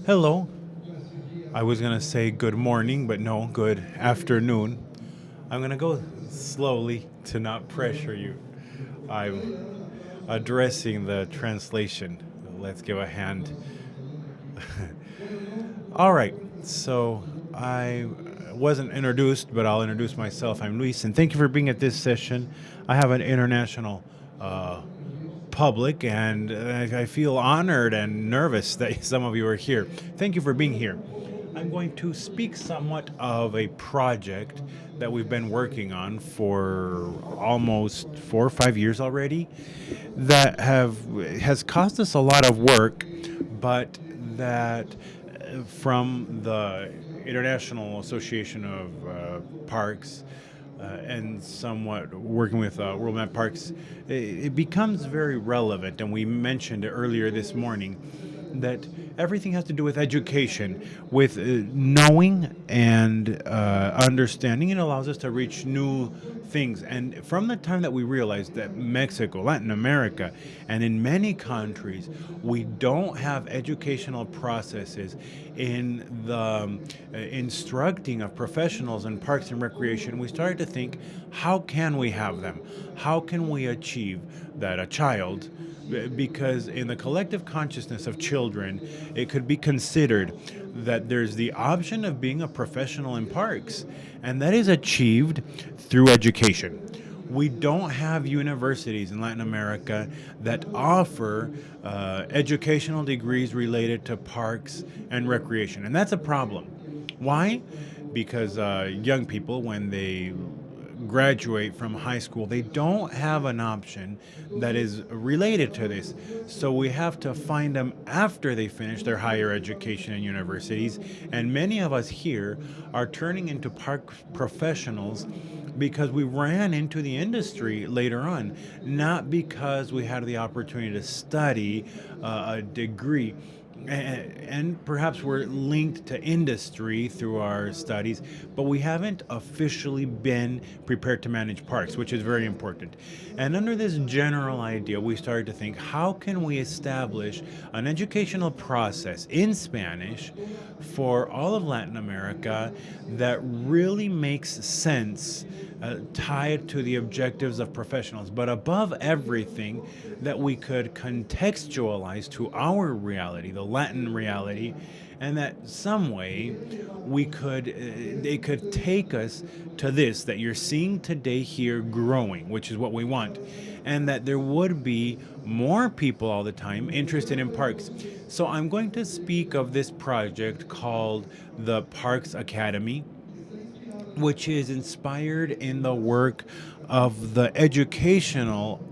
Hello. I was going to say good morning, but no, good afternoon. I'm going to go slowly to not pressure you. I'm addressing the translation. Let's give a hand. All right. So I wasn't introduced, but I'll introduce myself. I'm Luis, and thank you for being at this session. I have an international public, and I feel honored and nervous that some of you are here. Thank you for being here. I'm going to speak somewhat of a project that we've been working on for almost 4 or 5 years already that have has cost us a lot of work, but that from the International Association of Parks and somewhat working with World Map Parks, it becomes very relevant. And we mentioned earlier this morning that everything has to do with education, with knowing and understanding. It allows us to reach new things. And from the time that we realized that Mexico, Latin America, and in many countries, we don't have educational processes in the instructing of professionals in parks and recreation, we started to think, how can we have them? How can we achieve that a child, because in the collective consciousness of children, it could be considered that there's the option of being a professional in parks, and that is achieved through education. We don't have universities in Latin America that offer educational degrees related to parks and recreation, and that's a problem. Why? Because young people, when they graduate from high school, they don't have an option that is related to this. So we have to find them after they finish their higher education in universities. And many of us here are turning into park professionals because we ran into the industry later on, not because we had the opportunity to study a degree. And perhaps we're linked to industry through our studies, but we haven't officially been prepared to manage parks, which is very important. And under this general idea, we started to think, how can we establish an educational process in Spanish for all of Latin America that really makes sense, tied to the objectives of professionals, but above everything, that we could contextualize to our reality, the Latin reality, and that some way we could, they could take us to this that you're seeing today here growing, which is what we want, and that there would be more people all the time interested in parks. So I'm going to speak of this project called the Parks Academy, which is inspired in the work of the educational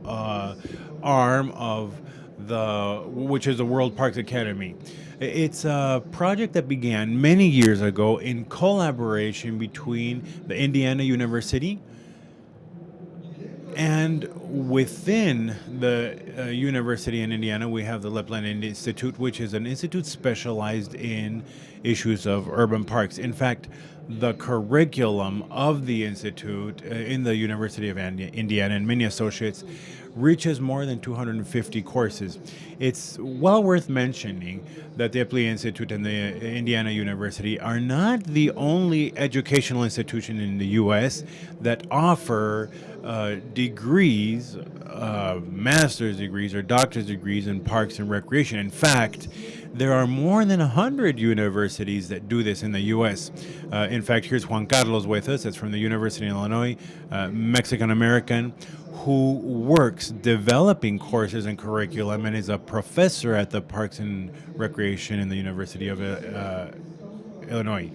arm of which is the World Parks Academy. It's a project that began many years ago in collaboration between the Indiana University and within the university in Indiana, we have the Lapland Institute, which is an institute specialized in issues of urban parks. In fact, the curriculum of the institute in the University of Indiana and many associates reaches more than 250 courses. It's well worth mentioning that the Epley Institute and the Indiana University are not the only educational institution in the U.S. that offer degrees, master's degrees or doctor's degrees in parks and recreation. In fact, there are more than 100 universities that do this in the U.S. In fact, here's Juan Carlos with us. That's from the University of Illinois, Mexican American, who works developing courses and curriculum and is a professor at the Parks and Recreation in the University of Illinois.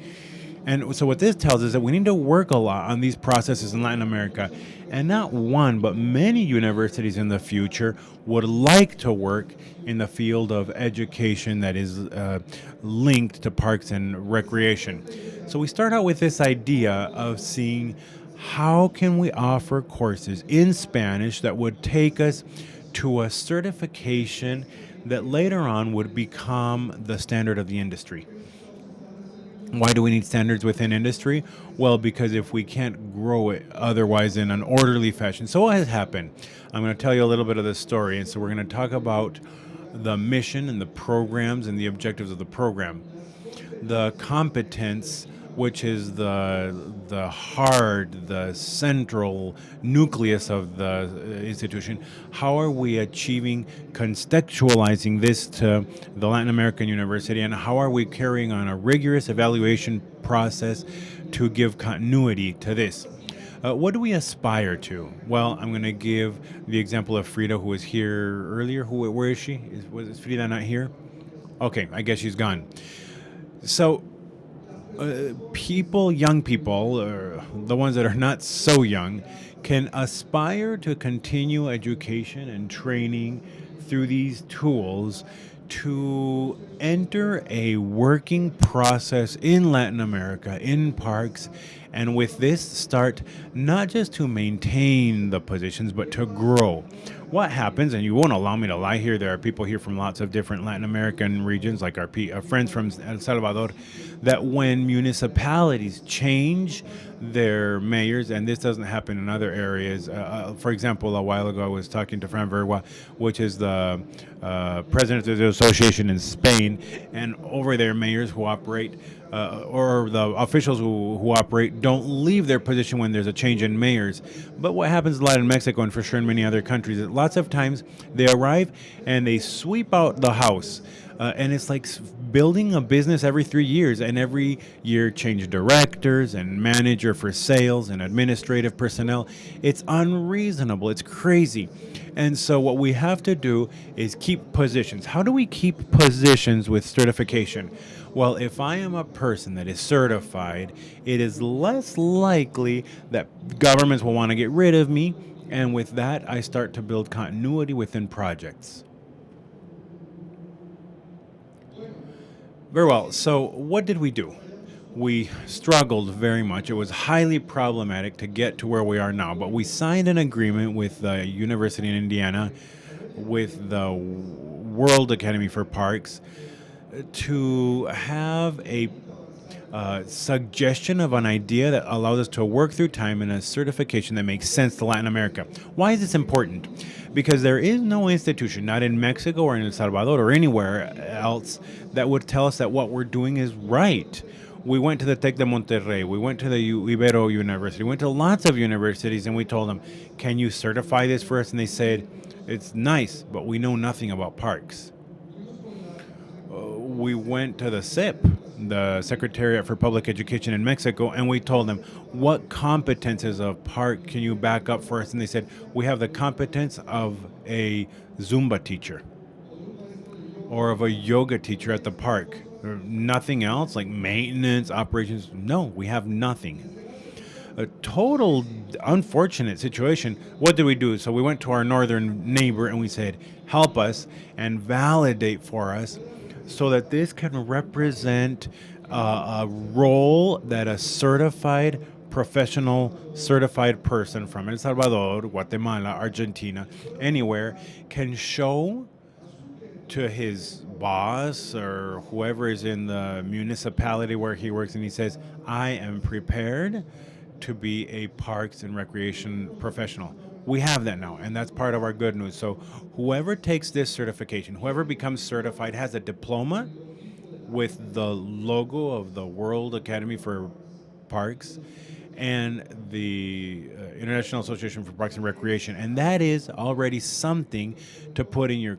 And so what this tells us is that we need to work a lot on these processes in Latin America. And not one, but many universities in the future would like to work in the field of education that is linked to parks and recreation. So we start out with this idea of seeing how can we offer courses in Spanish that would take us to a certification that later on would become the standard of the industry. Why do we need standards within industry? Well, because if we can't grow it otherwise in an orderly fashion. So what has happened? I'm going to tell you a little bit of the story. And so we're going to talk about the mission and the programs and the objectives of the program. The competence, which is the heart, the central nucleus of the institution. How are we achieving contextualizing this to the Latin American University, and how are we carrying on a rigorous evaluation process to give continuity to this? What do we aspire to? Well, I'm going to give the example of Frida, who was here earlier. Where is she? Was Frida not here? Okay, I guess she's gone. So, people, young people, or the ones that are not so young, can aspire to continue education and training through these tools to enter a working process in Latin America, in parks, and with this start not just to maintain the positions, but to grow. What happens, and you won't allow me to lie here, there are people here from lots of different Latin American regions, like our friends from El Salvador, that when municipalities change their mayors, and this doesn't happen in other areas. For example, a while ago I was talking to Fran Vergua, which is the president of the association in Spain, and over there, mayors who operate or the officials who operate don't leave their position when there's a change in mayors. But what happens a lot in Mexico, and for sure in many other countries, is lots of times they arrive and they sweep out the house. And it's like building a business every 3 years, and every year change directors and manager for sales and administrative personnel. It's unreasonable. It's crazy. And so what we have to do is keep positions. How do we keep positions with certification? Well, if I am a person that is certified, it is less likely that governments will want to get rid of me. And with that, I start to build continuity within projects. Very well. So, what did we do? We struggled very much. It was highly problematic to get to where we are now, but we signed an agreement with the University in Indiana, with the World Academy for Parks, to have a suggestion of an idea that allows us to work through time in a certification that makes sense to Latin America. Why is this important? Because there is no institution, not in Mexico or in El Salvador or anywhere else, that would tell us that what we're doing is right. We went to the Tec de Monterrey, we went to the Ibero University, we went to lots of universities, and we told them, can you certify this for us? And they said, it's nice, but we know nothing about parks. We went to the SIP, the Secretariat for Public Education in Mexico, and we told them, what competences of park can you back up for us? And they said, we have the competence of a Zumba teacher or of a yoga teacher at the park. Nothing else, like maintenance, operations. No, we have nothing. A total unfortunate situation. What did we do? So we went to our northern neighbor and we said, help us and validate for us so that this can represent a role that a certified professional, certified person from El Salvador, Guatemala, Argentina, anywhere can show to his boss or whoever is in the municipality where he works, and he says, I am prepared to be a parks and recreation professional. We have that now, and that's part of our good news. So whoever takes this certification, whoever becomes certified, has a diploma with the logo of the World Academy for Parks and the International Association for Parks and Recreation, and that is already something to put in your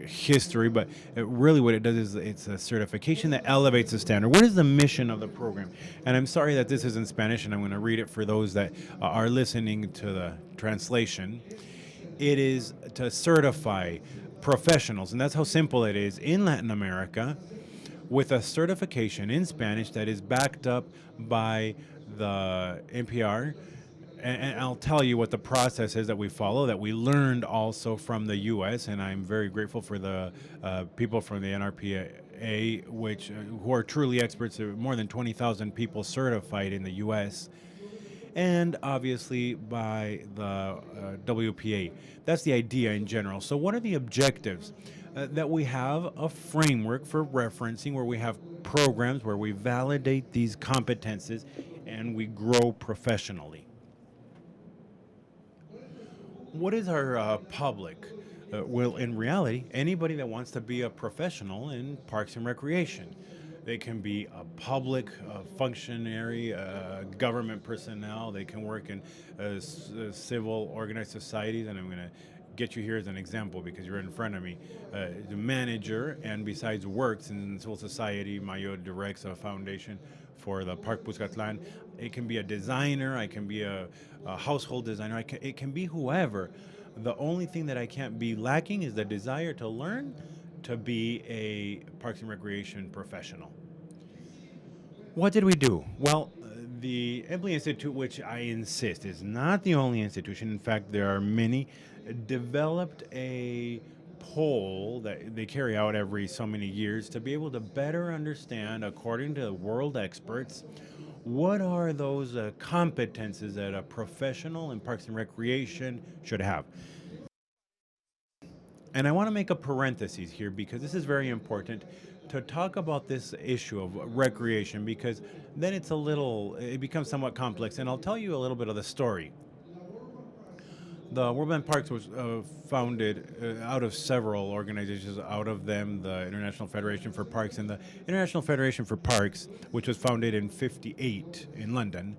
history. But really, what it does is it's a certification that elevates the standard. What is the mission of the program? And I'm sorry that this is in Spanish, and I'm going to read it for those that are listening to the translation. It is to certify professionals, and that's how simple it is in Latin America, with a certification in Spanish that is backed up by the NPR. And I'll tell you what the process is that we follow, that we learned also from the U.S., and I'm very grateful for the people from the NRPA, who are truly experts. There are more than 20,000 people certified in the U.S., and obviously by the WPA. That's the idea in general. So what are the objectives? That we have a framework for referencing, where we have programs where we validate these competences and we grow professionally. What is our public? Well, in reality, anybody that wants to be a professional in parks and recreation. They can be a public functionary, government personnel. They can work in civil organized societies. And I'm going to get you here as an example because you're in front of me. The manager, and besides works in civil society, Mayo directs a foundation for the Park Puscatlan. It can be a designer, I can be a household designer, it can be whoever. The only thing that I can't be lacking is the desire to learn to be a Parks and Recreation professional. What did we do? Well, the Embley Institute, which I insist is not the only institution, in fact, there are many, developed a poll that they carry out every so many years to be able to better understand, according to world experts, what are those competences that a professional in Parks and Recreation should have. And I want to make a parenthesis here because this is very important to talk about this issue of recreation because then it becomes somewhat complex. And I'll tell you a little bit of the story. The World Parks was founded out of several organizations, out of them the International Federation for Parks and the International Federation for Parks, which was founded in 58 in London.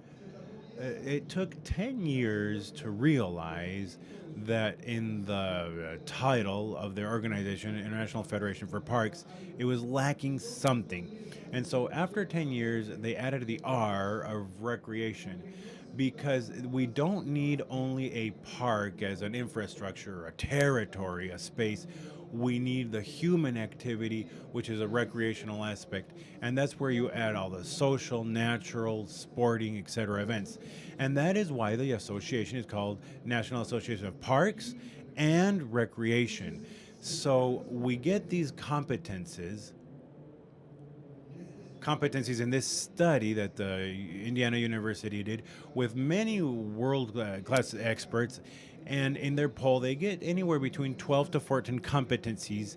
It took 10 years to realize that in the title of their organization, International Federation for Parks, it was lacking something. And so after 10 years, they added the R of recreation because we don't need only a park as an infrastructure, a territory, a space. We need the human activity, which is a recreational aspect. And that's where you add all the social, natural, sporting, etc. events. And that is why the association is called National Association of Parks and Recreation. So we get these competencies in this study that the Indiana University did with many world class experts. And in their poll, they get anywhere between 12 to 14 competencies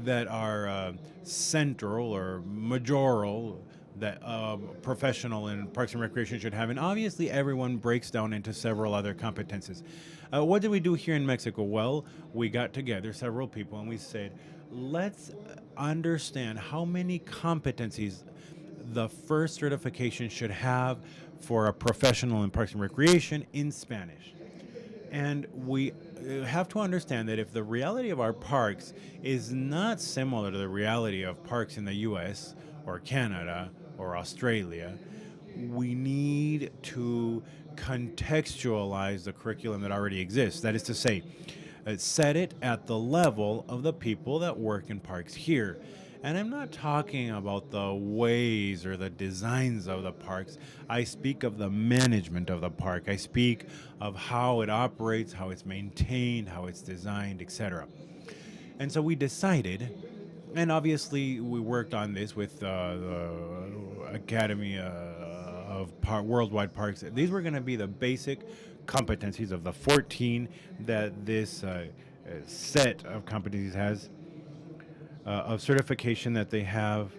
that are central or majoral that a professional in Parks and Recreation should have. And obviously, everyone breaks down into several other competences. What did we do here in Mexico? Well, we got together, several people, and we said, let's understand how many competencies the first certification should have for a professional in Parks and Recreation in Spanish. And we have to understand that if the reality of our parks is not similar to the reality of parks in the US or Canada or Australia, we need to contextualize the curriculum that already exists. That is to say, set it at the level of the people that work in parks here. And I'm not talking about the ways or the designs of the parks. I speak of the management of the park. I speak of how it operates, how it's maintained, how it's designed, etc. And so we decided, and obviously we worked on this with the Academy Worldwide Parks. These were going to be the basic competencies of the 14 that this set of competencies has, of certification that they have,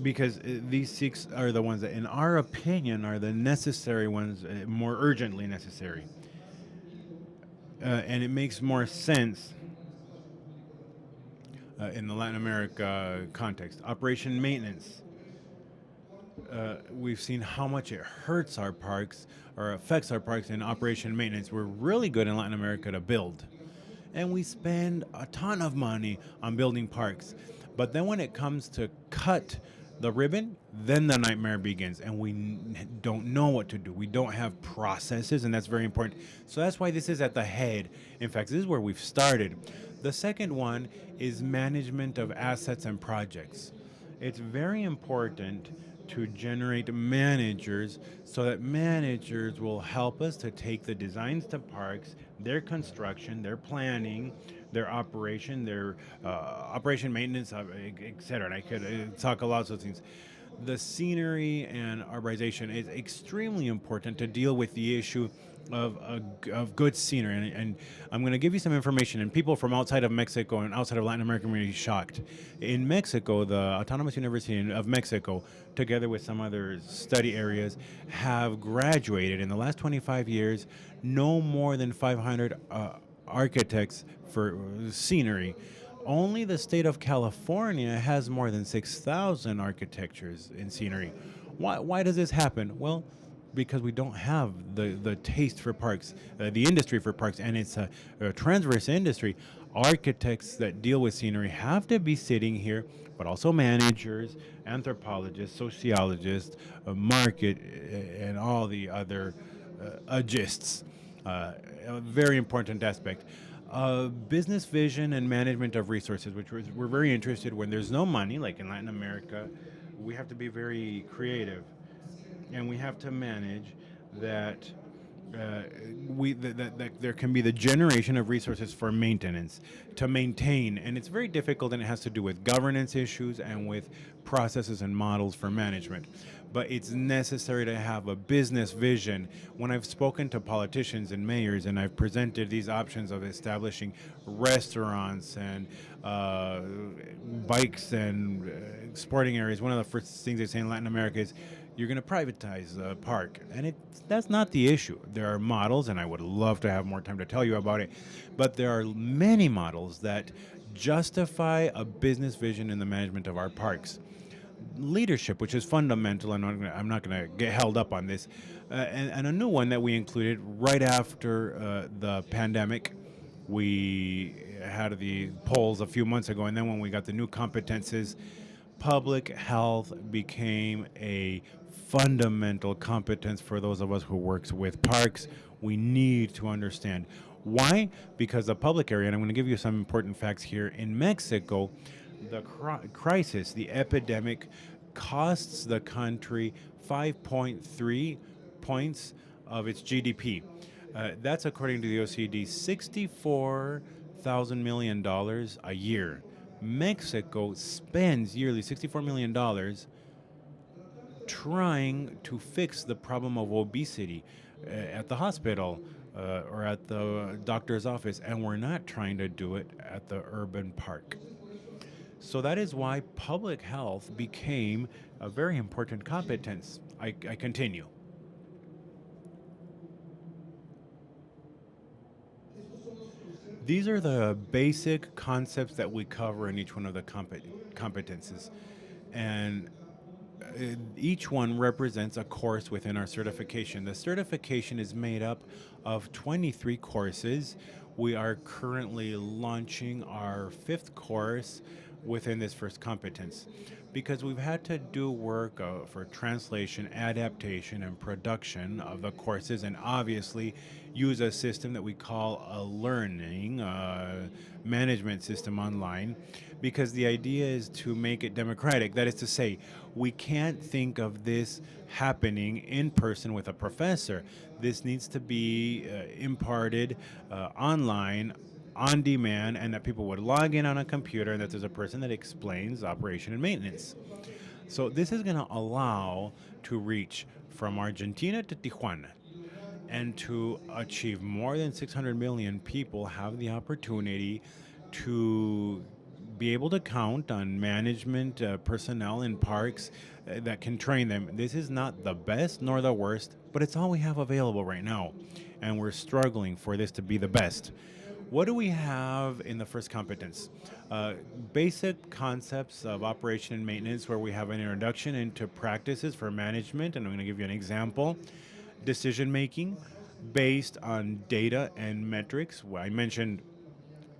because these six are the ones that, in our opinion, are the necessary ones, more urgently necessary. And it makes more sense in the Latin America context. Operation maintenance. We've seen how much it hurts our parks or affects our parks in operation maintenance. We're really good in Latin America to build, and we spend a ton of money on building parks. But then when it comes to cut the ribbon, then the nightmare begins, and we don't know what to do. We don't have processes, and that's very important. So that's why this is at the head. In fact, this is where we've started. The second one is management of assets and projects. It's very important to generate managers so that managers will help us to take the designs to parks, their construction, their planning, their operation maintenance, etc. And I could talk a lot of things. The scenery and arborization is extremely important to deal with the issue of good scenery. And I'm going to give you some information. And people from outside of Mexico and outside of Latin America may be shocked. In Mexico, the Autonomous University of Mexico, together with some other study areas, have graduated in the last 25 years no more than 500 architects for scenery. Only the state of California has more than 6,000 architectures in scenery. Why does this happen? Well, because we don't have the taste for parks, the industry for parks, and it's a transverse industry. Architects that deal with scenery have to be sitting here, but also managers, anthropologists, sociologists, market, and all the other agists. A very important aspect. Business vision and management of resources, which we're very interested when there's no money, like in Latin America. We have to be very creative, and we have to manage that that there can be the generation of resources for maintenance to maintain, and it's very difficult, and it has to do with governance issues and with processes and models for management. But it's necessary to have a business vision. When I've spoken to politicians and mayors, and I've presented these options of establishing restaurants and bikes and sporting areas, one of the first things they say in Latin America is, you're going to privatize the park. And that's not the issue. There are models, and I would love to have more time to tell you about it, but there are many models that justify a business vision in the management of our parks. Leadership, which is fundamental, and I'm not going to get held up on this, and a new one that we included right after the pandemic. We had the polls a few months ago, and then when we got the new competences, public health became a fundamental competence for those of us who works with parks. We need to understand why, because the public area, and I'm going to give you some important facts here. In Mexico, the crisis, the epidemic, costs the country 5.3 points of its GDP. That's according to the OECD, $64,000 million a year. Mexico spends yearly $64 million trying to fix the problem of obesity at the hospital or at the doctor's office, and we're not trying to do it at the urban park. So that is why public health became a very important competence. I continue. These are the basic concepts that we cover in each one of the competences. And each one represents a course within our certification. The certification is made up of 23 courses. We are currently launching our fifth course within this first competence because we've had to do work for translation, adaptation, and production of the courses, and obviously use a system that we call a learning management system online, because the idea is to make it democratic. That is to say, we can't think of this happening in person with a professor. This needs to be imparted online, on demand, and that people would log in on a computer, and that there's a person that explains operation and maintenance. So this is going to allow to reach from Argentina to Tijuana, and to achieve more than 600 million people have the opportunity to be able to count on management personnel in parks that can train them. This is not the best nor the worst, but it's all we have available right now, and we're struggling for this to be the best. What do we have in the first competence? Basic concepts of operation and maintenance, where we have an introduction into practices for management, and I'm going to give you an example. Decision making based on data and metrics. Well, I mentioned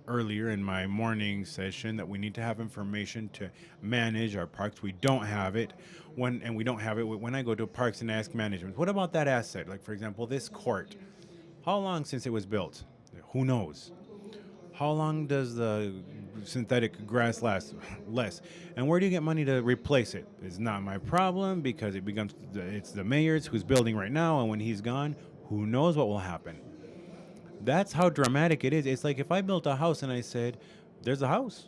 earlier in my morning session that we need to have information to manage our parks. We don't have it when I go to parks and ask management, what about that asset? Like, for example, this court. How long since it was built? Who knows? How long does the synthetic grass last? Less. And where do you get money to replace it? It's not my problem, because it's the mayor's who's building right now, and when he's gone, who knows what will happen? That's how dramatic it is. It's like if I built a house and I said, there's a house,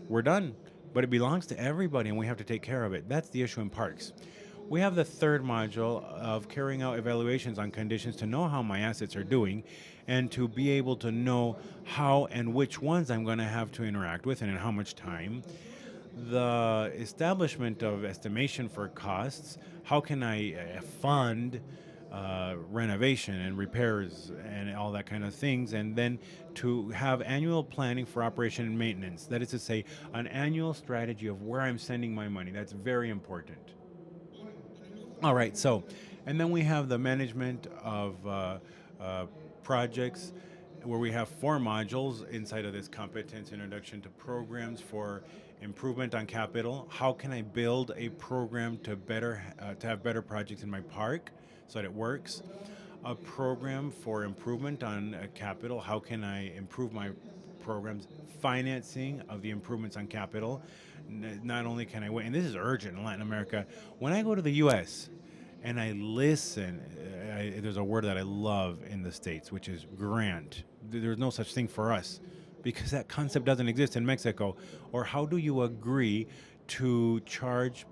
we're done, but it belongs to everybody and we have to take care of it. That's the issue in parks. We have the third module of carrying out evaluations on conditions to know how my assets are doing and to be able to know how and which ones I'm going to have to interact with and in how much time. The establishment of estimation for costs. How can I fund renovation and repairs and all that kind of things? And then to have annual planning for operation and maintenance. That is to say, an annual strategy of where I'm sending my money. That's very important. All right, so, and then we have the management of projects, where we have four modules inside of this competence introduction to programs for improvement on capital. How can I build a program to have better projects in my park so that it works? A program for improvement on capital. How can I improve my programs? Financing of the improvements on capital. Not only can I wait, and this is urgent in Latin America. When I go to the U.S. and I listen, there's a word that I love in the States, which is grant. There's no such thing for us because that concept doesn't exist in Mexico. Or how do you agree to charge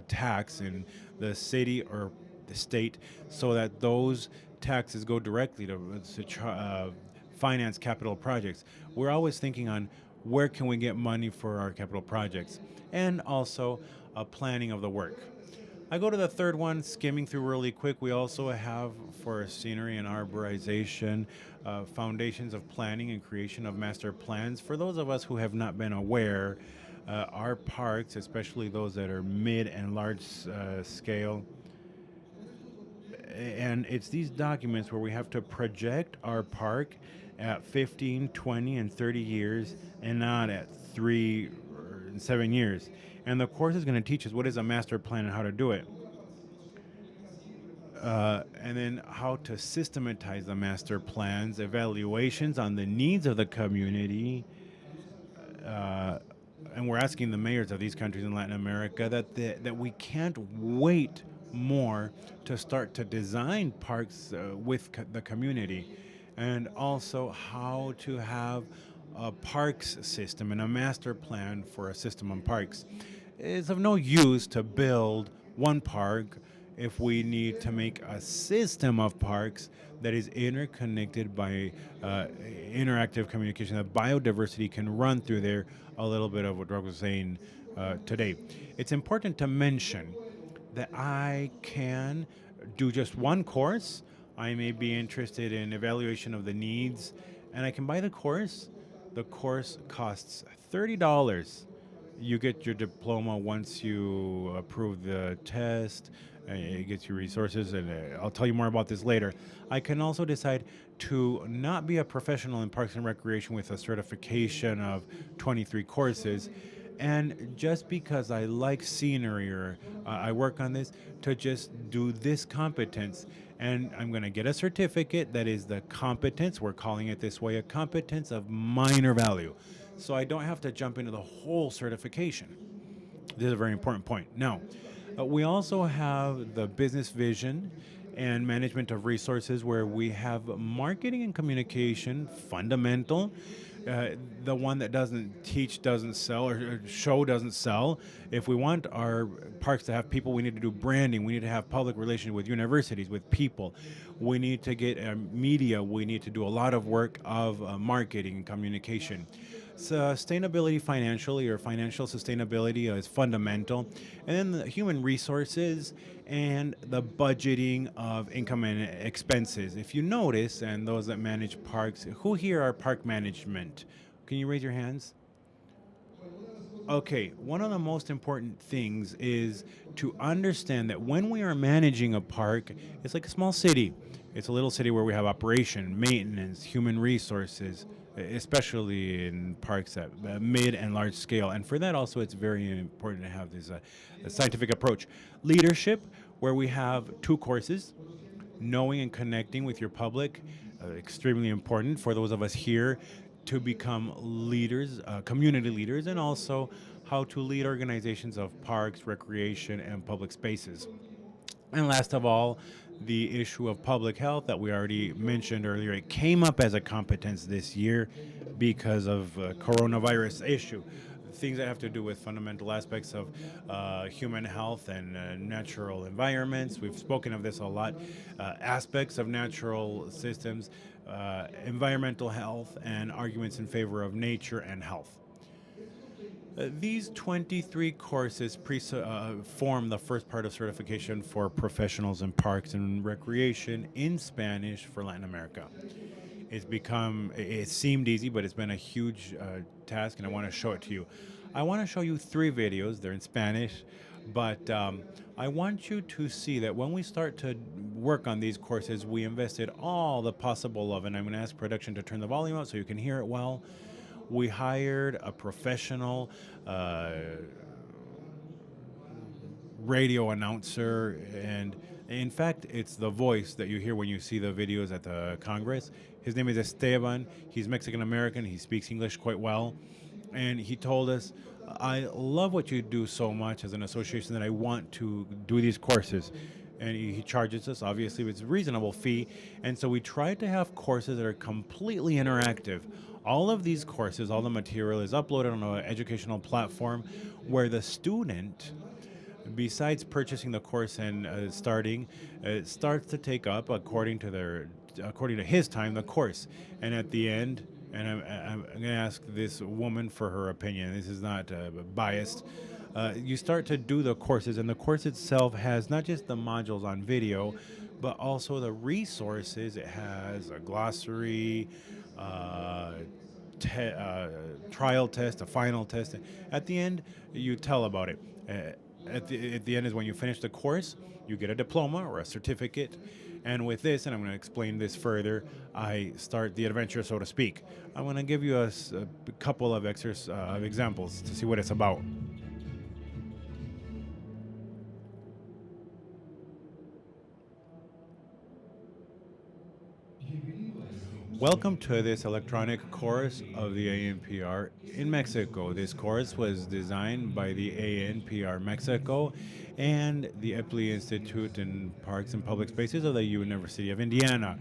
tax in the city or the state so that those taxes go directly to finance capital projects? We're always thinking on where can we get money for our capital projects, and also a planning of the work. I go to the third one, skimming through really quick. We also have for scenery and arborization, foundations of planning and creation of master plans. For those of us who have not been aware, our parks, especially those that are mid and large scale, and it's these documents where we have to project our park at 15, 20, and 30 years and not at 3 or 7 years. And the course is going to teach us what is a master plan and how to do it. And then how to systematize the master plans, evaluations on the needs of the community. And we're asking the mayors of these countries in Latin America that we can't wait more to start to design parks with the community, and also how to have a parks system and a master plan for a system of parks. It's of no use to build one park if we need to make a system of parks that is interconnected by interactive communication, that biodiversity can run through there, a little bit of what Doug was saying today. It's important to mention that I can do just one course. I may be interested in evaluation of the needs, and I can buy the course. The course costs $30. You get your diploma once you approve the test. It gets you resources, and I'll tell you more about this later. I can also decide to not be a professional in Parks and Recreation with a certification of 23 courses, and just because I like scenery or I work on this, to just do this competence. And I'm going to get a certificate that is the competence, we're calling it this way, a competence of minor value. So I don't have to jump into the whole certification. This is a very important point. Now, we also have the business vision and management of resources, where we have marketing and communication fundamental. The one that doesn't teach doesn't sell, or show doesn't sell. If we want our parks to have people, we need to do branding. We need to have public relations with universities, with people. We need to get media. We need to do a lot of work of marketing and communication. Sustainability financially, or financial sustainability, is fundamental. And then the human resources and the budgeting of income and expenses. If you notice, and those that manage parks, who here are park management? Can you raise your hands? Okay, one of the most important things is to understand that when we are managing a park, it's like a small city. It's a little city where we have operation, maintenance, human resources, especially in parks at mid and large scale. And for that, also, it's very important to have this a scientific approach. Leadership, where we have two courses: knowing and connecting with your public, extremely important for those of us here to become leaders, community leaders, and also how to lead organizations of parks, recreation, and public spaces. And last of all, the issue of public health that we already mentioned earlier. It came up as a competence this year because of coronavirus issue. things that have to do with fundamental aspects of human health and natural environments. We've spoken of this a lot. Aspects of natural systems, environmental health, and arguments in favor of nature and health. These 23 courses form the first part of certification for professionals in parks and recreation in Spanish for Latin America. It seemed easy, but it's been a huge task, and I want to show it to you. I want to show you three videos. They're in Spanish, but I want you to see that when we start to work on these courses, we invested all the possible love, and I'm going to ask production to turn the volume up so you can hear it well. We hired a professional radio announcer, and in fact, it's the voice that you hear when you see the videos at the Congress. His name is Esteban. He's Mexican American. He speaks English quite well. And he told us, I love what you do so much as an association that I want to do these courses. And he charges us, obviously, it's a reasonable fee. And so we tried to have courses that are completely interactive. All of these courses, all the material is uploaded on an educational platform where the student, besides purchasing the course and starts to take up according to his time the course, and at the end, and I'm going to ask this woman for her opinion. This is not biased. You start to do the courses, and the course itself has not just the modules on video, but also the resources. It has a glossary, trial test, a final test. At the end, you tell about it. At the end is when you finish the course, you get a diploma or a certificate. And with this, and I'm going to explain this further, I start the adventure, so to speak. I'm going to give you a couple of examples to see what it's about. Welcome to this electronic course of the ANPR in Mexico. This course was designed by the ANPR Mexico and the Epley Institute in Parks and Public Spaces of the University of Indiana.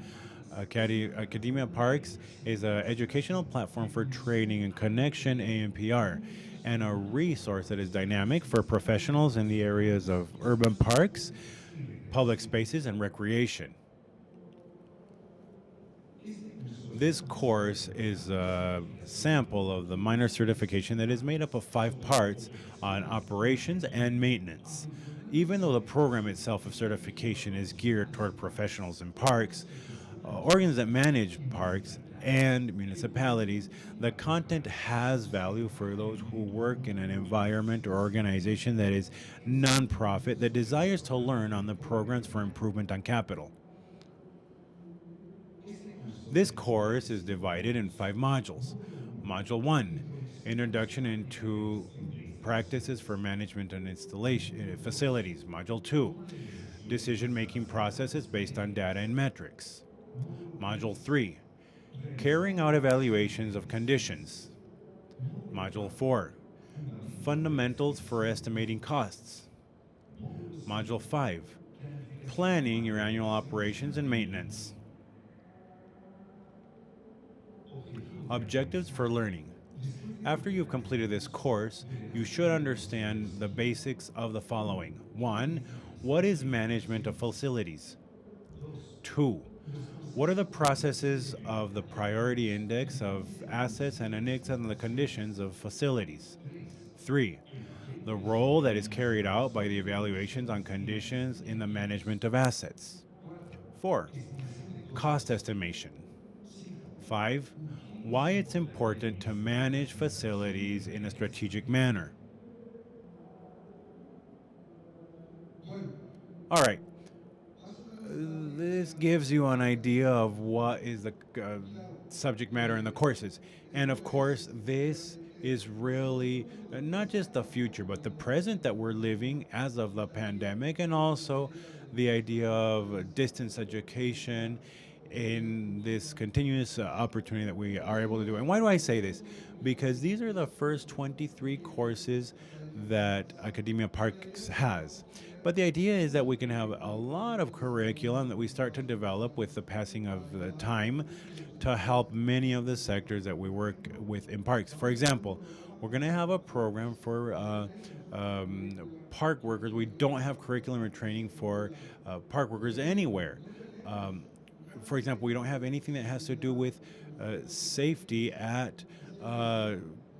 Academia Parks is an educational platform for training and connection ANPR, and a resource that is dynamic for professionals in the areas of urban parks, public spaces, and recreation. This course is a sample of the minor certification that is made up of 5 parts on operations and maintenance. Even though the program itself of certification is geared toward professionals in parks, organs that manage parks, and municipalities, the content has value for those who work in an environment or organization that is nonprofit that desires to learn on the programs for improvement on capital. This course is divided in 5 modules. Module 1, Introduction into Practices for Management and Installation Facilities. Module 2, Decision-Making Processes Based on Data and Metrics. Module 3, Carrying Out Evaluations of Conditions. Module 4, Fundamentals for Estimating Costs. Module 5, Planning Your Annual Operations and Maintenance. Objectives for learning. After you've completed this course, you should understand the basics of the following. 1. What is management of facilities? 2. What are the processes of the priority index of assets and index on the conditions of facilities? 3. The role that is carried out by the evaluations on conditions in the management of assets. 4. Cost estimation. 5. Why it's important to manage facilities in a strategic manner. All right. This gives you an idea of what is the subject matter in the courses. And of course, this is really not just the future, but the present that we're living as of the pandemic, and also the idea of distance education in this continuous opportunity that we are able to do. And why do I say this? Because these are the first 23 courses that Academia Parks has. But the idea is that we can have a lot of curriculum that we start to develop with the passing of the time to help many of the sectors that we work with in parks. For example, we're going to have a program for park workers. We don't have curriculum or training for park workers anywhere. For example, we don't have anything that has to do with safety at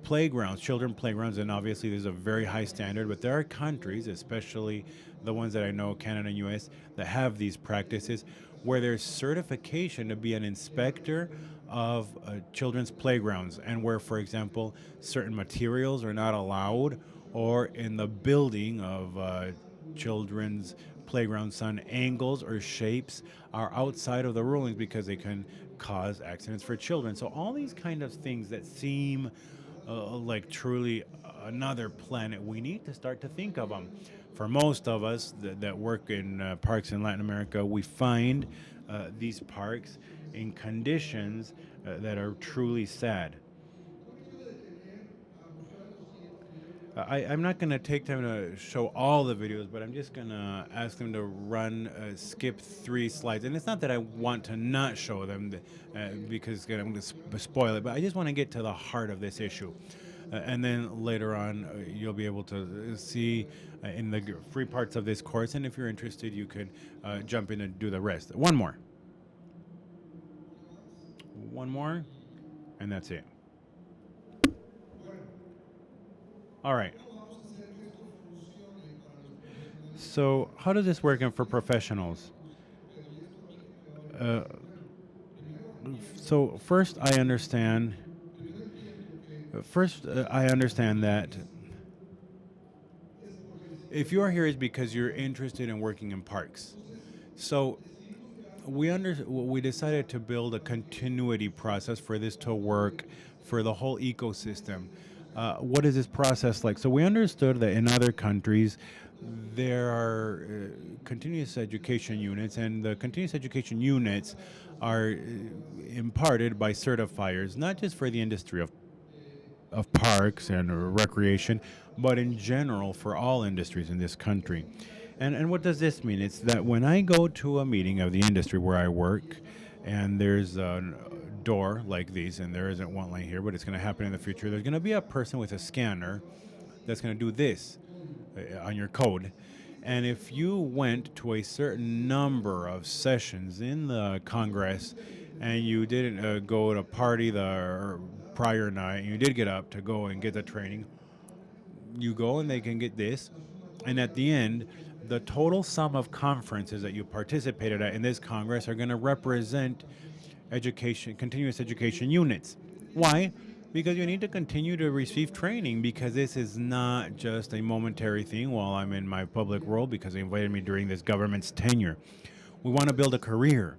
playgrounds, children playgrounds, and obviously there's a very high standard. But there are countries, especially the ones that I know, Canada and U.S., that have these practices where there's certification to be an inspector of children's playgrounds, and where, for example, certain materials are not allowed, or in the building of children's playground, some angles or shapes are outside of the rulings because they can cause accidents for children. So all these kind of things that seem like truly another planet, we need to start to think of them. For most of us that work in parks in Latin America, we find these parks in conditions that are truly sad. I'm not going to take time to show all the videos, but I'm just going to ask them to skip 3 slides. And it's not that I want to not show them because again, I'm going to spoil it, but I just want to get to the heart of this issue. And then later on, you'll be able to see in the free parts of this course. And if you're interested, you could jump in and do the rest. One more. One more. And that's it. All right. So, how does this work for professionals? Uh, so, first, I understand. I understand that if you are here, is because you're interested in working in parks. So, we decided to build a continuity process for this to work for the whole ecosystem. What is this process like? So we understood that in other countries there are continuous education units, and the continuous education units are imparted by certifiers, not just for the industry of parks and recreation, but in general for all industries in this country. And what does this mean? It's that when I go to a meeting of the industry where I work, and there's a door like these, and there isn't one line here, but it's going to happen in the future, there's going to be a person with a scanner that's going to do this on your code. And if you went to a certain number of sessions in the Congress and you didn't go to party the prior night, and you did get up to go and get the training, you go and they can get this. And at the end, the total sum of conferences that you participated at in this Congress are going to represent education, continuous education units. Why? Because you need to continue to receive training, because this is not just a momentary thing while I'm in my public role because they invited me during this government's tenure. We want to build a career.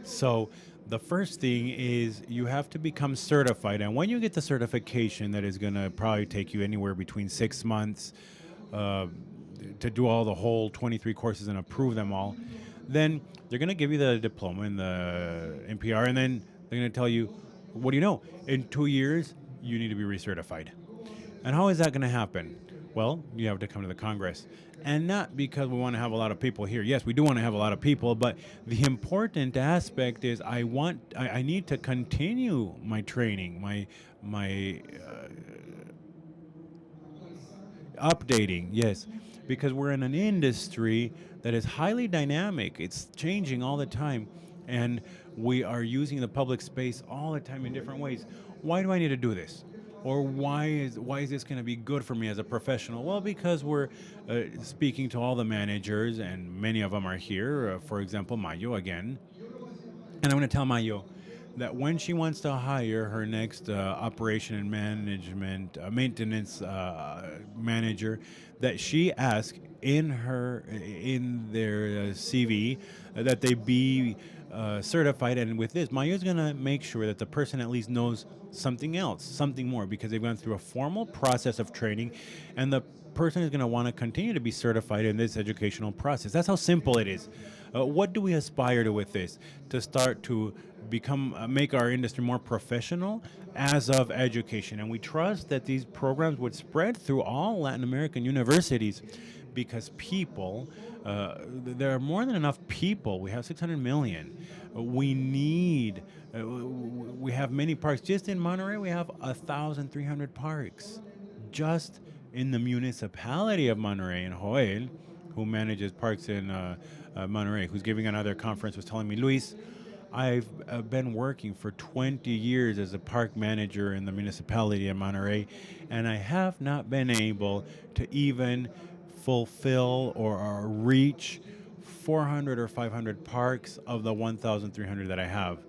So the first thing is you have to become certified. And when you get the certification, that is going to probably take you anywhere between 6 months to do all the whole 23 courses and approve them all. Then they're going to give you the diploma in the NPR, and then they're going to tell you, what do you know? In 2 years, you need to be recertified. And how is that going to happen? Well, you have to come to the Congress. And not because we want to have a lot of people here. Yes, we do want to have a lot of people, but the important aspect is I need to continue my training, my updating, yes, because we're in an industry that is highly dynamic. It's changing all the time, and we are using the public space all the time in different ways. Why do I need to do this? Or why is this going to be good for me as a professional? Well, because we're speaking to all the managers, and many of them are here. For example, Mayo again. And I'm going to tell Mayo that when she wants to hire her next operation and management maintenance manager, that she asks in their CV that they be certified. And with this, Mayo is going to make sure that the person at least knows something else, something more, because they've gone through a formal process of training, and the person is going to want to continue to be certified in this educational process. That's how simple it is. What do we aspire to with this? To start to make our industry more professional as of education. And we trust that these programs would spread through all Latin American universities, because people, there are more than enough people. We have 600 million. We need, we have many parks. Just in Monterey, we have 1,300 parks. Just in the municipality of Monterey. And Joel, who manages parks in Monterey, who's giving another conference, was telling me, Luis, I've been working for 20 years as a park manager in the municipality of Monterey, and I have not been able to even fulfill or reach 400 or 500 parks of the 1,300 that I have.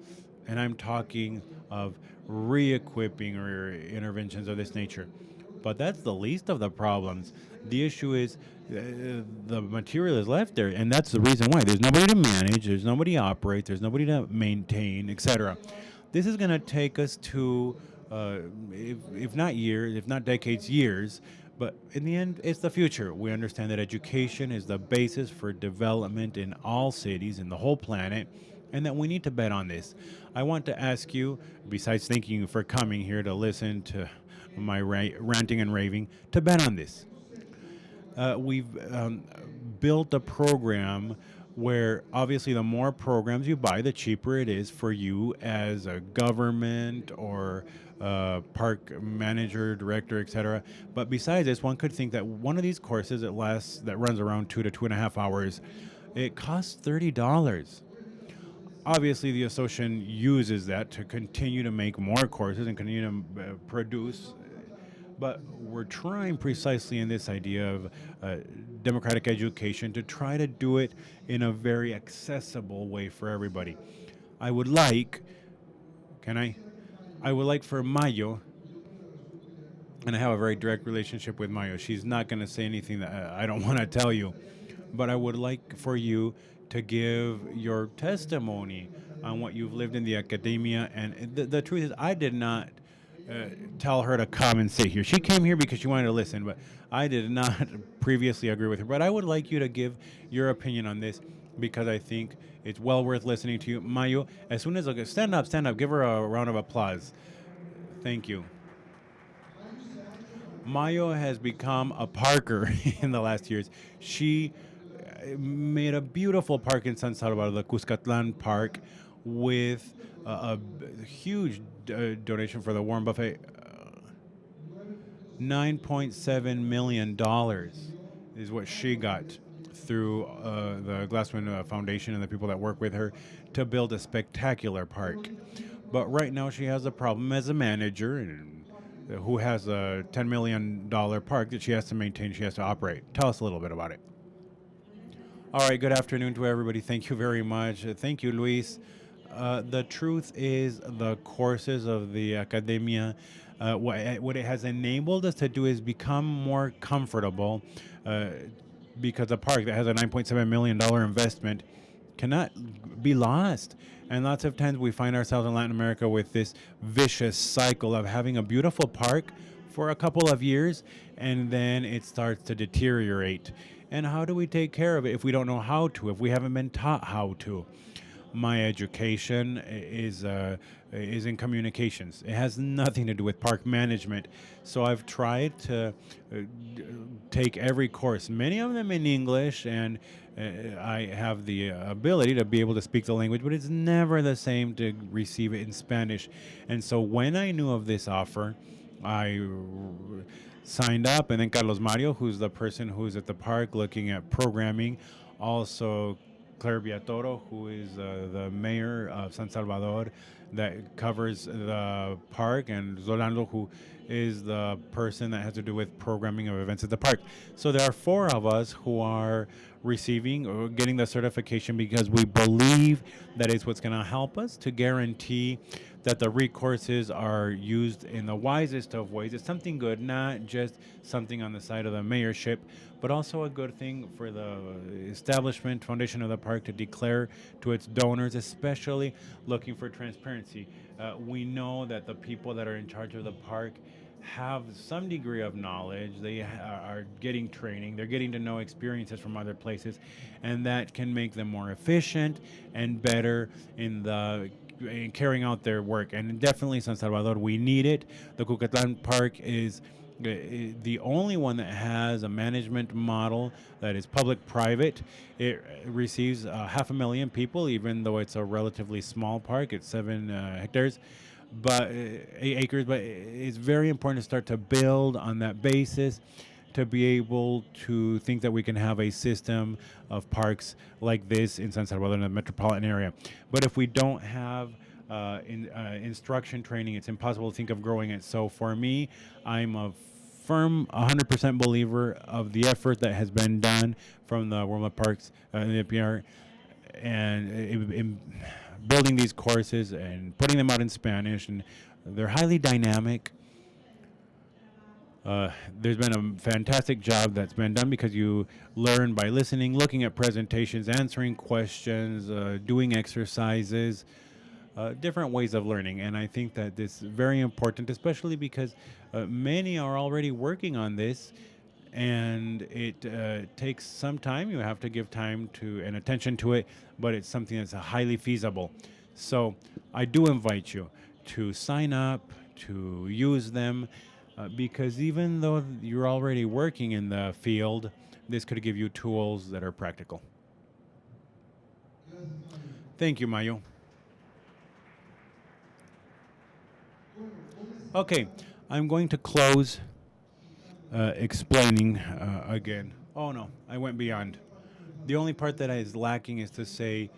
And I'm talking of re equipping or interventions of this nature. But that's the least of the problems. The issue is the material is left there, and that's the reason why. There's nobody to manage, there's nobody to operate, there's nobody to maintain, etc. This is going to take us to, if not years, if not decades, years. But in the end, it's the future. We understand that education is the basis for development in all cities, in the whole planet, and that we need to bet on this. I want to ask you, besides thanking you for coming here to listen to my ranting and raving, to bet on this. We've built a program where obviously the more programs you buy, the cheaper it is for you as a government or park manager, director, etc. But besides this, one could think that one of these courses that runs around 2 to 2.5 hours, it costs $30. Obviously, the association uses that to continue to make more courses and continue to produce. But we're trying precisely in this idea of democratic education to try to do it in a very accessible way for everybody. I would like, can I? I would like for Mayo, and I have a very direct relationship with Mayo. She's not going to say anything that I don't want to tell you, but I would like for you to give your testimony on what you've lived in the academia. And the truth is, I did not tell her to come and sit here. She came here because she wanted to listen, but I did not previously agree with her. But I would like you to give your opinion on this because I think it's well worth listening to you. Mayo, as soon as stand up, give her a round of applause. Thank you. Mayo has become a parker in the last years. She made a beautiful park in San Salvador, the Cuscatlan Park, with a huge donation for the Warren Buffet. $9.7 million is what she got through the Glassman Foundation and the people that work with her to build a spectacular park. But right now she has a problem as a manager and who has a $10 million park that she has to maintain, she has to operate. Tell us a little bit about it. All right, good afternoon to everybody. Thank you very much. Thank you, Luis. The truth is, the courses of the academia, what it has enabled us to do is become more comfortable because a park that has a $9.7 million investment cannot be lost. And lots of times we find ourselves in Latin America with this vicious cycle of having a beautiful park for a couple of years and then it starts to deteriorate. And how do we take care of it if we don't know how to, if we haven't been taught how to? My education is in communications. It has nothing to do with park management. So I've tried to take every course, many of them in English, and I have the ability to be able to speak the language, but it's never the same to receive it in Spanish. And so when I knew of this offer, I signed up, and then Carlos Mario, who's the person who's at the park looking at programming, also Claire Viatoro, who is the mayor of San Salvador that covers the park, and Zolando, who is the person that has to do with programming of events at the park. So there are four of us who are receiving or getting the certification because we believe that is what's going to help us to guarantee that the recourses are used in the wisest of ways. It's something good, not just something on the side of the mayorship, but also a good thing for the establishment foundation of the park to declare to its donors, especially looking for transparency. We know that the people that are in charge of the park have some degree of knowledge. They are getting training. They're getting to know experiences from other places, and that can make them more efficient and better in carrying out their work. And definitely San Salvador, we need it. The Cucatlan Park is The only one that has a management model that is public-private. It receives 500,000 people, even though it's a relatively small park. It's 7 hectares, but 8 acres. But it's very important to start to build on that basis to be able to think that we can have a system of parks like this in San Salvador in the metropolitan area. But if we don't have instruction training, it's impossible to think of growing it. So for me, I'm a firm 100% believer of the effort that has been done from the World Parks the PR and in building these courses and putting them out in Spanish, and they're highly dynamic. There's been a fantastic job that's been done because you learn by listening, looking at presentations, answering questions, doing exercises, different ways of learning. And I think that this is very important, especially because many are already working on this. And it takes some time. You have to give time to and attention to it, but it's something that's highly feasible. So I do invite you to sign up, to use them, because even though you're already working in the field, this could give you tools that are practical. Thank you, Mayo. Okay, I'm going to close explaining again. Oh no, I went beyond. The only part that is lacking is to say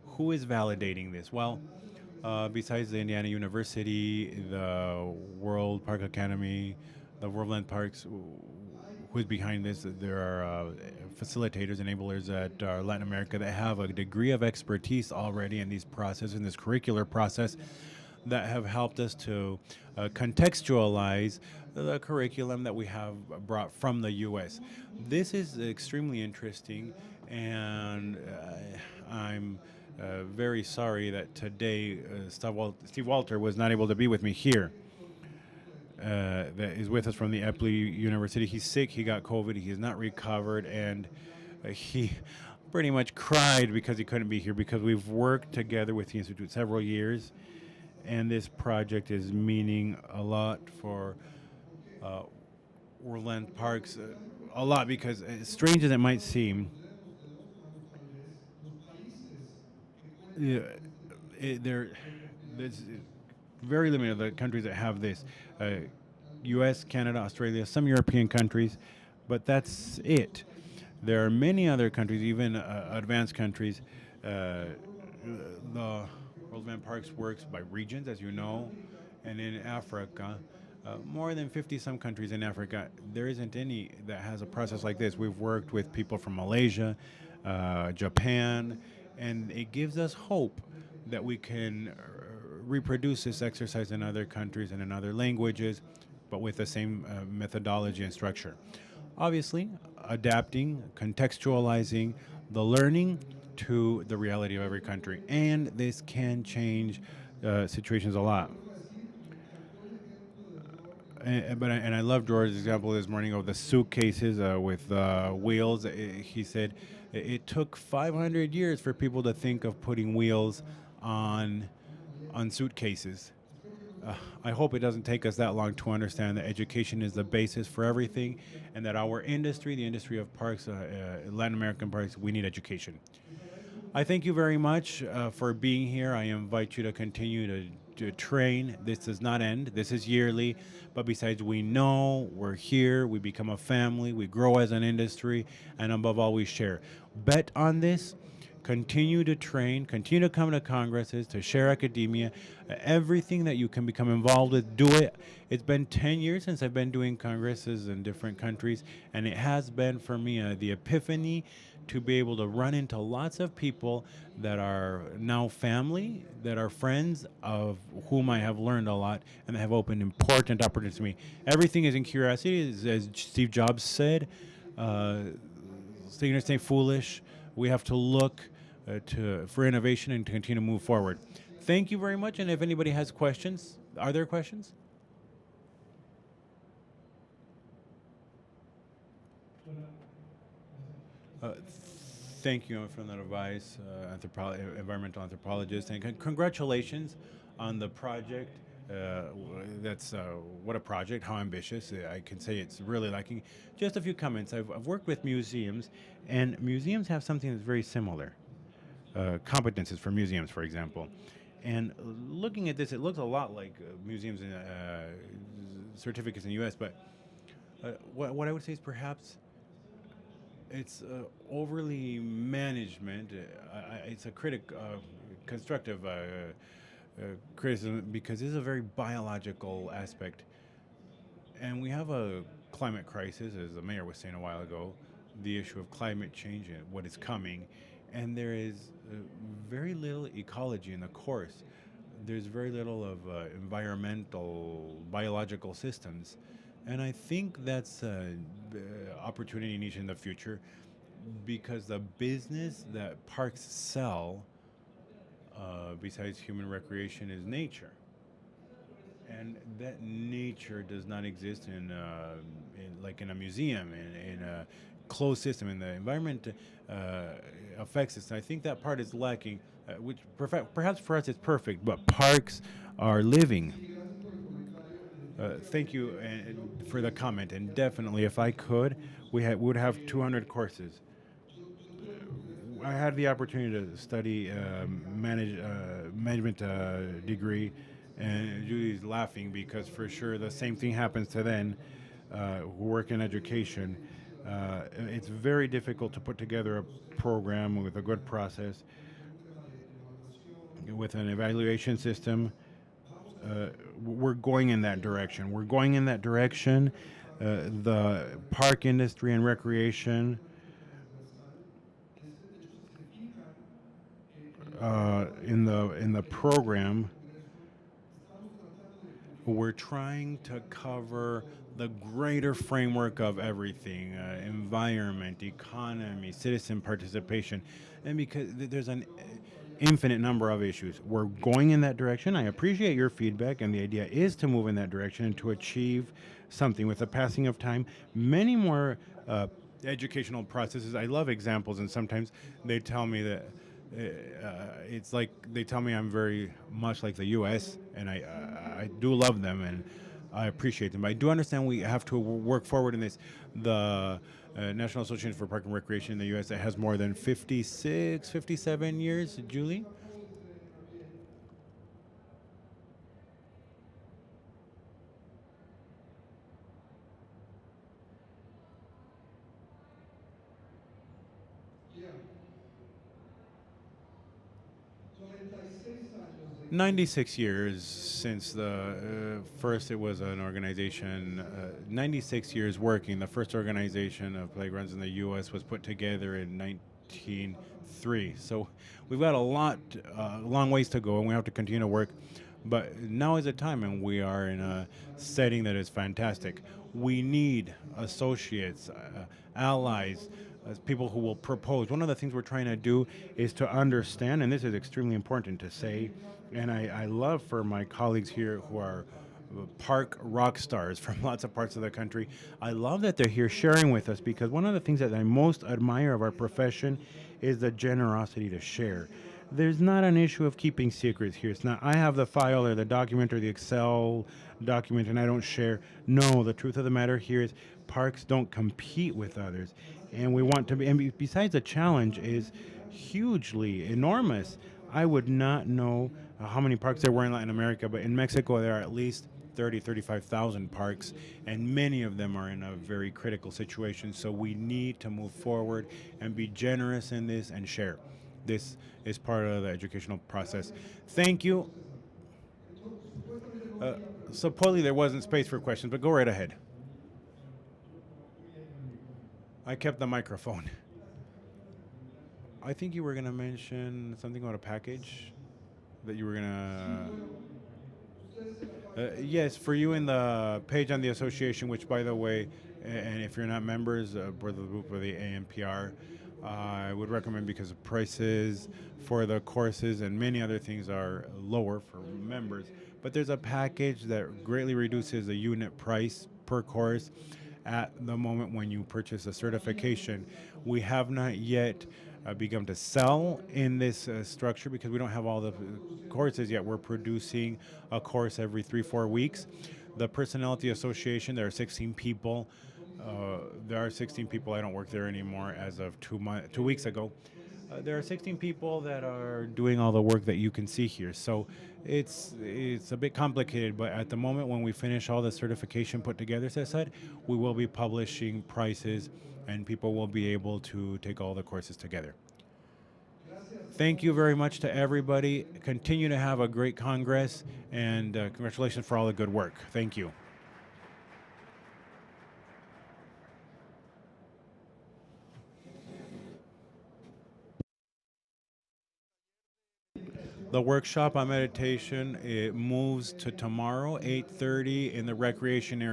who is validating this. Well, besides the Indiana University, the World Park Academy, the Worldland Parks, who's behind this? There are facilitators, enablers at Latin America that have a degree of expertise already in these processes, in this curricular process, that have helped us to contextualize the curriculum that we have brought from the U.S. This is extremely interesting, and I'm very sorry that today Steve Walter was not able to be with me here. That is with us from the Epley University. He's sick. He got COVID. He has not recovered, and he pretty much cried because he couldn't be here because we've worked together with the Institute several years, and this project is meaning a lot for Worldland Parks, a lot because, as strange as it might seem, yeah, there's very limited the countries that have this. U.S., Canada, Australia, some European countries, but that's it. There are many other countries, even advanced countries. The World Van Parks works by regions, as you know, and in Africa, more than 50 some countries in Africa, there isn't any that has a process like this. We've worked with people from Malaysia, Japan, and it gives us hope that we can reproduce this exercise in other countries and in other languages, but with the same methodology and structure. Obviously, adapting, contextualizing the learning to the reality of every country. And this can change situations a lot. And I love George's example this morning of the suitcases with wheels. He said it took 500 years for people to think of putting wheels on suitcases. I hope it doesn't take us that long to understand that education is the basis for everything, and that our industry, the industry of parks, Latin American parks, we need education. I thank you very much for being here. I invite you to continue to train. This does not end. This is yearly. But besides, we know we're here. We become a family. We grow as an industry. And above all, we share. Bet on this. Continue to train. Continue to come to congresses, to share academia. Everything that you can become involved with, do it. It's been 10 years since I've been doing congresses in different countries. And it has been, for me, the epiphany to be able to run into lots of people that are now family, that are friends, of whom I have learned a lot and that have opened important opportunities to me. Everything is in curiosity, as Steve Jobs said. Stay foolish. We have to look for innovation and to continue to move forward. Thank you very much. And if anybody has questions, are there questions? Thank you from the environmental anthropologist, and congratulations on the project. That's what a project, how ambitious. I can say it's really lacking. Just a few comments. I've worked with museums, and museums have something that's very similar. Competences for museums, for example. And looking at this, it looks a lot like museums and certificates in the U.S. But what I would say is perhaps it's overly management. It's a constructive criticism because this is a very biological aspect, and we have a climate crisis, as the mayor was saying a while ago, the issue of climate change and what is coming, and there is very little ecology in the course. There's very little of environmental biological systems, and I think that's an opportunity niche in the future because the business that parks sell, besides human recreation, is nature, and that nature does not exist in like in a museum, in a closed system, in the environment affects us. And I think that part is lacking, which perhaps for us it's perfect, but parks are living. Thank you for the comment, and definitely, if I could, would have 200 courses. I had the opportunity to study management degree, and Julie's laughing because for sure the same thing happens to them who work in education. It's very difficult to put together a program with a good process, with an evaluation system. We're going in that direction. We're going in that direction. The park industry and recreation in the program, we're trying to cover the greater framework of everything: environment, economy, citizen participation. And because there's an infinite number of issues, we're going in that direction. I appreciate your feedback, and the idea is to move in that direction and to achieve something with the passing of time. Many more educational processes. I love examples, and sometimes they tell me that it's like they tell me I'm very much like the U.S., and I do love them and I appreciate them. But I do understand we have to work forward in this. The National Association for Park and Recreation in the U.S. that has more than 56, 57 years. Julie. Yeah, 96 years since the first it was an organization, 96 years working. The first organization of playgrounds in the U.S. was put together in 1903. So we've got long ways to go, and we have to continue to work. But now is the time, and we are in a setting that is fantastic. We need associates, allies, as people who will propose. One of the things we're trying to do is to understand, and this is extremely important to say, and I love for my colleagues here who are park rock stars from lots of parts of the country. I love that they're here sharing with us because one of the things that I most admire of our profession is the generosity to share. There's not an issue of keeping secrets here. It's not, I have the file or the document or the Excel document and I don't share. No, the truth of the matter here is parks don't compete with others. And we want to be, and besides, the challenge is hugely enormous. I would not know how many parks there were in Latin America, but in Mexico there are at least 30, 35,000 parks, and many of them are in a very critical situation. So we need to move forward and be generous in this and share. This is part of the educational process. Thank you. Uh, Supposedly there wasn't space for questions, but go right ahead. I kept the microphone. I think you were going to mention something about a package that you were going to. Yes, for you in the page on the association, which, by the way, and if you're not members, for the group of the AMPR, I would recommend because the prices for the courses and many other things are lower for members. But there's a package that greatly reduces the unit price per course, at the moment when you purchase a certification. We have not yet begun to sell in this structure because we don't have all the courses yet. We're producing a course every 3-4 weeks. The Personality Association, there are 16 people. There are 16 people. I don't work there anymore as of 2 weeks ago. There are 16 people that are doing all the work that you can see here. So it's a bit complicated, but at the moment when we finish all the certification put together, as I said, we will be publishing prices and people will be able to take all the courses together. Thank you very much to everybody. Continue to have a great Congress and congratulations for all the good work. Thank you. The workshop on meditation, it moves to tomorrow, 8:30 in the recreation area.